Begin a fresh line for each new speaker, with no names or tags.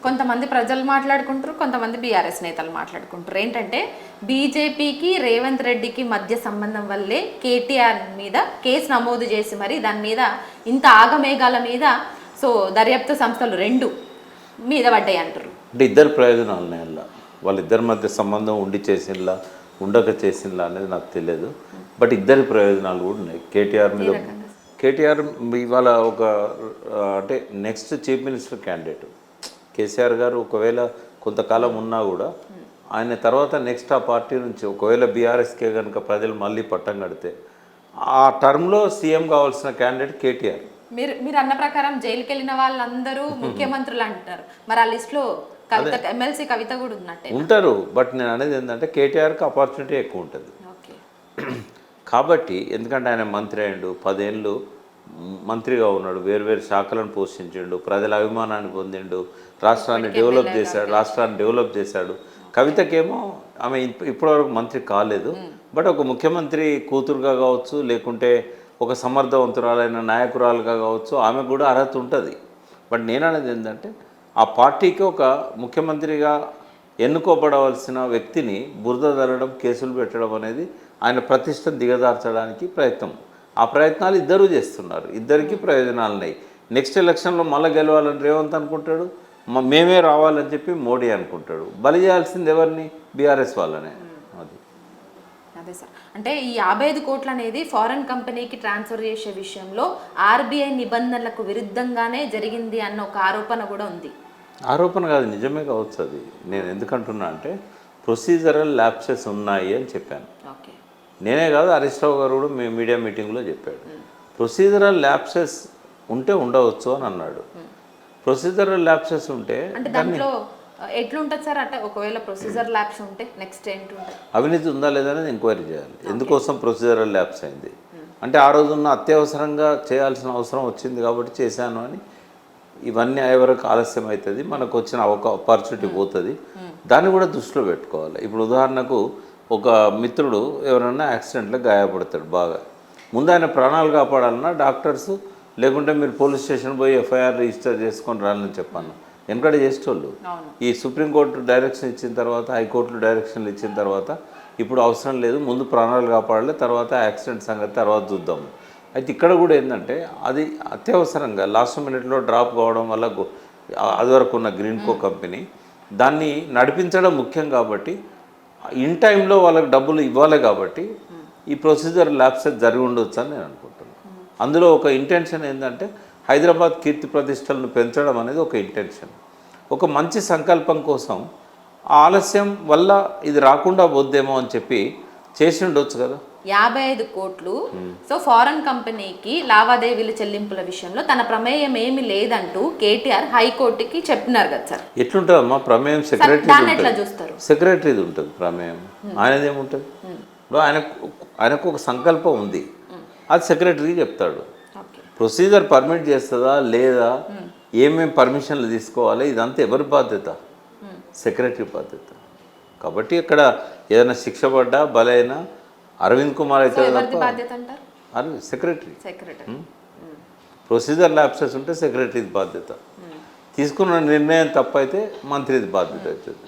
కొంతమంది ప్రజలు మాట్లాడుకుంటారు, కొంతమంది బీఆర్ఎస్ నేతలు మాట్లాడుకుంటారు. ఏంటంటే బీజేపీకి రేవంత్ రెడ్డికి మధ్య సంబంధం వల్లే కేటీఆర్ మీద కేసు నమోదు చేసి మరి దాని మీద ఇంత ఆగమేఘాల మీద సో దర్యాప్తు సంస్థలు రెండు మీద పడ్డాయి అంటారు.
అంటే ఇద్దరు ప్రయోజనాలు ఉన్నాయి అలా, వాళ్ళిద్దరి మధ్య సంబంధం ఉండి చేసినలా ఉండక చేసినలా అనేది నాకు తెలియదు. బట్ ఇద్దరి ప్రయోజనాలు కూడా ఉన్నాయి. కేటీఆర్ ఇవాళ ఒక అంటే next chief minister candidate KCR గారు ఒకవేళ కొంతకాలం ఉన్నా కూడా ఆయన తర్వాత నెక్స్ట్ ఆ పార్టీ నుంచి ఒకవేళ బీఆర్ఎస్కే కనుక ప్రజలు మళ్ళీ పట్టం కడితే ఆ టర్మ్లో సీఎం కావాల్సిన క్యాండిడేట్ కేటీఆర్.
మీరు అన్న ప్రకారం జైలుకి వెళ్ళిన వాళ్ళందరూ ముఖ్యమంత్రులు అంటారు. మరి ఆ లిస్టులో కవిత, ఎమ్మెల్సీ కవిత కూడా ఉన్నట్టే
ఉంటారు. బట్ నేను అనేది ఏంటంటే కేటీఆర్కి ఆపర్చునిటీ ఎక్కువ ఉంటుంది కాబట్టి. ఎందుకంటే ఆయన మంత్రి అయ్యిండు, 10 ఏళ్ళు మంత్రిగా ఉన్నాడు, వేరు శాఖలను పోషించిండు, ప్రజల అభిమానాన్ని పొందిండు, రాష్ట్రాన్ని డెవలప్ చేశాడు. కవితకేమో ఆమె ఇప్పటివరకు మంత్రి కాలేదు, బట్ ఒక ముఖ్యమంత్రి కూతురుగా కావచ్చు, లేకుంటే ఒక సమర్థవంతురాలైన నాయకురాలుగా కావచ్చు, ఆమెకు కూడా అర్హత ఉంటుంది. బట్ నేను అనేది ఏంటంటే ఆ పార్టీకి ఒక ముఖ్యమంత్రిగా ఎన్నుకోబడవలసిన వ్యక్తిని బురద జల్లడం, కేసులు పెట్టడం అనేది ఆయన ప్రతిష్టను దిగదార్చడానికి ప్రయత్నం. ఆ ప్రయత్నాలు ఇద్దరూ చేస్తున్నారు, ఇద్దరికీ ప్రయోజనాలు ఉన్నాయి. నెక్స్ట్ ఎలక్షన్లో మళ్ళీ గెలవాలని రేవంత్ అనుకుంటాడు, మేమే రావాలని చెప్పి మోడీ అనుకుంటాడు. బలి చేయాల్సింది ఎవరిని? బీఆర్ఎస్ వాళ్ళనే. అది
అదే సార్, అంటే ఈ 55 కోట్లు అనేది ఫారెన్ కంపెనీకి ట్రాన్స్ఫర్ చేసే విషయంలో ఆర్బీఐ నిబంధనలకు విరుద్ధంగానే జరిగింది అన్న ఒక ఆరోపణ కూడా ఉంది.
ఆరోపణ కాదు, నిజమే కావచ్చు. అది నేను ఎందుకంటున్నా అంటే ప్రొసీజరల్ ల్యాప్సెస్ ఉన్నాయి అని చెప్పాను. నేనే కాదు, హరీష్ రావు గారు కూడా మీ మీడియా మీటింగ్లో చెప్పాడు. ప్రొసీజరల్ ల్యాప్సెస్ ఉంటే ఉండవచ్చు అని అన్నాడు. ప్రొసీజరల్ ల్యాప్సెస్ ఉంటే
దాంట్లో ఎట్లుంటుంది సార్? అంటే ఒకవేళ ప్రొసీజర్ ల్యాప్స్ ఉంటే నెక్స్ట్ ఏంటి ఉంటుంది?
అవినీతి ఉందా లేదా అనేది ఎంక్వైరీ చేయాలి. ఎందుకోసం ప్రొసీజరల్ ల్యాప్స్ అయింది అంటే ఆ రోజున్న అత్యవసరంగా చేయాల్సిన అవసరం వచ్చింది కాబట్టి చేశాను అని. ఇవన్నీ అయ్యే వరకు ఆలస్యం అవుతుంది, మనకు వచ్చిన ఆపర్చునిటీ పోతుంది. దాన్ని కూడా దృష్టిలో పెట్టుకోవాలి. ఇప్పుడు ఉదాహరణకు ఒక మిత్రుడు ఎవరైనా యాక్సిడెంట్లో గాయపడతాడు బాగా, ముందు ఆయన ప్రాణాలు కాపాడాలన్నా డాక్టర్స్, లేకుంటే మీరు పోలీస్ స్టేషన్ పోయి ఎఫ్ఐఆర్ రిజిస్టర్ చేసుకొని రాలని చెప్పాను. వెనకడ చేసేటోళ్ళు. ఈ సుప్రీంకోర్టు డైరెక్షన్ ఇచ్చిన తర్వాత, హైకోర్టులు డైరెక్షన్లు ఇచ్చిన తర్వాత ఇప్పుడు అవసరం లేదు, ముందు ప్రాణాలు కాపాడాలి, తర్వాత యాక్సిడెంట్ సంగతి తర్వాత చూద్దాము. అయితే ఇక్కడ కూడా ఏంటంటే అది అత్యవసరంగా లాస్ట్ మినిట్లో డ్రాప్ కావడం వల్ల అది వరకు ఉన్న గ్రీన్కో కంపెనీ దాన్ని నడిపించడం ముఖ్యం కాబట్టి ఇన్ టైంలో వాళ్ళకి డబ్బులు ఇవ్వాలి కాబట్టి ఈ ప్రొసీజర్ ల్యాప్సెస్ జరిగి ఉండొచ్చు అని నేను అనుకుంటున్నాను. అందులో ఒక ఇంటెన్షన్ ఏంటంటే హైదరాబాద్ కీర్తి ప్రతిష్టలను పెంచడం అనేది ఒక ఇంటెన్షన్. ఒక మంచి సంకల్పం కోసం ఆలస్యం వల్ల ఇది రాకుండా పోద్దేమో అని చెప్పి చేసి ఉండొచ్చు కదా.
55 కోట్లు సో ఫారెన్ కంపెనీకి లావాదేవీల చెల్లింపుల విషయంలో తన ప్రమేయం ఏమి లేదంటూ కేటీఆర్ హైకోర్టుకి చెప్పినారు కదా సార్.
ఎట్లుంటుందమ్మా ప్రమేయం? సెక్రటరీది ఉంటుంది ప్రమేయం, ఆయనది ఏముంటుంది? ఆయనకు ఒక సంకల్పం ఉంది, అది సెక్రటరీకి చెప్తాడు. ప్రొసీజర్ పర్మిట్ చేస్తుందా లేదా, ఏమేమి పర్మిషన్లు తీసుకోవాలి, ఇదంతా ఎవరి బాధ్యత? సెక్రటరీ బాధ్యత. కాబట్టి ఇక్కడ ఏదైనా శిక్ష పడ్డా బలైనా అరవింద్ కుమార్ అయితే సెక్రటరీ. ప్రొసీజర్ ల్యాప్సెస్ ఉంటే సెక్రటరీది బాధ్యత, తీసుకున్న నిర్ణయం తప్పైతే మంత్రిది బాధ్యత అవుతుంది.